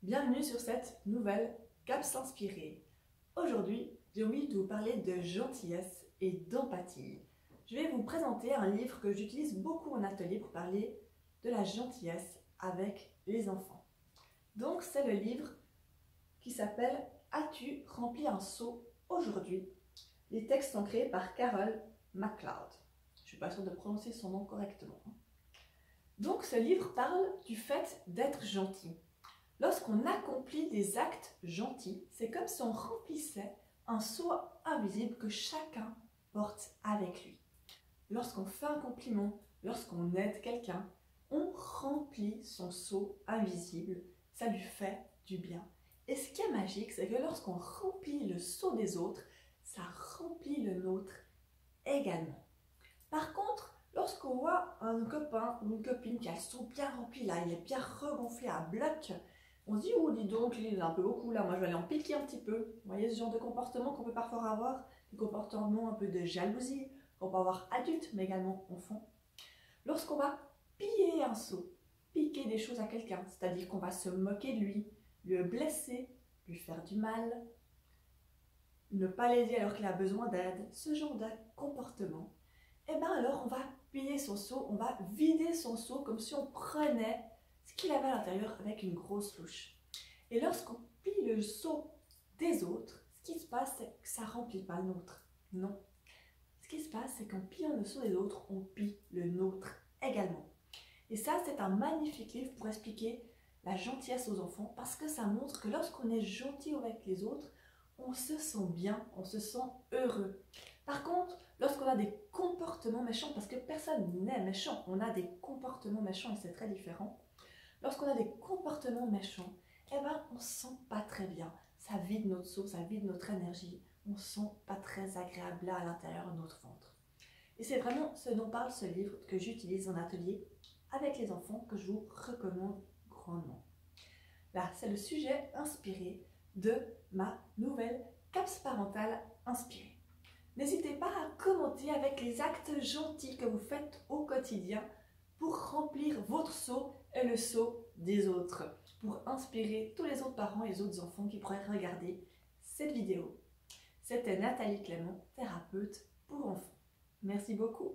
Bienvenue sur cette nouvelle CAPS Inspirée. Aujourd'hui, j'ai envie de vous parler de gentillesse et d'empathie. Je vais vous présenter un livre que j'utilise beaucoup en atelier pour parler de la gentillesse avec les enfants. Donc, c'est le livre qui s'appelle « As-tu rempli un seau aujourd'hui ?» Les textes sont créés par Carol McLeod. Je ne suis pas sûre de prononcer son nom correctement. Donc, ce livre parle du fait d'être gentil. Lorsqu'on accomplit des actes gentils, c'est comme si on remplissait un seau invisible que chacun porte avec lui. Lorsqu'on fait un compliment, lorsqu'on aide quelqu'un, on remplit son seau invisible, ça lui fait du bien. Et ce qui est magique, c'est que lorsqu'on remplit le seau des autres, ça remplit le nôtre également. Par contre, lorsqu'on voit un copain ou une copine qui a le seau bien rempli, là, il est bien regonflé à bloc, on se dit, oh dis donc, il est un peu beaucoup là, moi je vais aller en piquer un petit peu. Vous voyez ce genre de comportement qu'on peut parfois avoir, des comportements un peu de jalousie, qu'on peut avoir adultes, mais également enfants. Lorsqu'on va piller un seau, piquer des choses à quelqu'un, c'est-à-dire qu'on va se moquer de lui, le blesser, lui faire du mal, ne pas l'aider alors qu'il a besoin d'aide, ce genre de comportement, et bien alors on va piller son seau, on va vider son seau comme si on prenait ce qu'il avait à l'intérieur avec une grosse louche. Et lorsqu'on pille le seau des autres, ce qui se passe, c'est que ça ne remplit pas le nôtre. Non. Ce qui se passe, c'est qu'en pillant le seau des autres, on pille le nôtre également. Et ça, c'est un magnifique livre pour expliquer la gentillesse aux enfants, parce que ça montre que lorsqu'on est gentil avec les autres, on se sent bien, on se sent heureux. Par contre, lorsqu'on a des comportements méchants, parce que personne n'est méchant, on a des comportements méchants et c'est très différent. Lorsqu'on a des comportements méchants, eh ben, on ne se sent pas très bien. Ça vide notre seau, ça vide notre énergie. On ne se sent pas très agréable là à l'intérieur de notre ventre. Et c'est vraiment ce dont parle ce livre que j'utilise en atelier avec les enfants, que je vous recommande grandement. Là, c'est le sujet inspiré de ma nouvelle CAPS parentale inspirée. N'hésitez pas à commenter avec les actes gentils que vous faites au quotidien pour remplir votre seau et le seau des autres, pour inspirer tous les autres parents et les autres enfants qui pourraient regarder cette vidéo. C'était Nathalie Clément, thérapeute pour enfants. Merci beaucoup.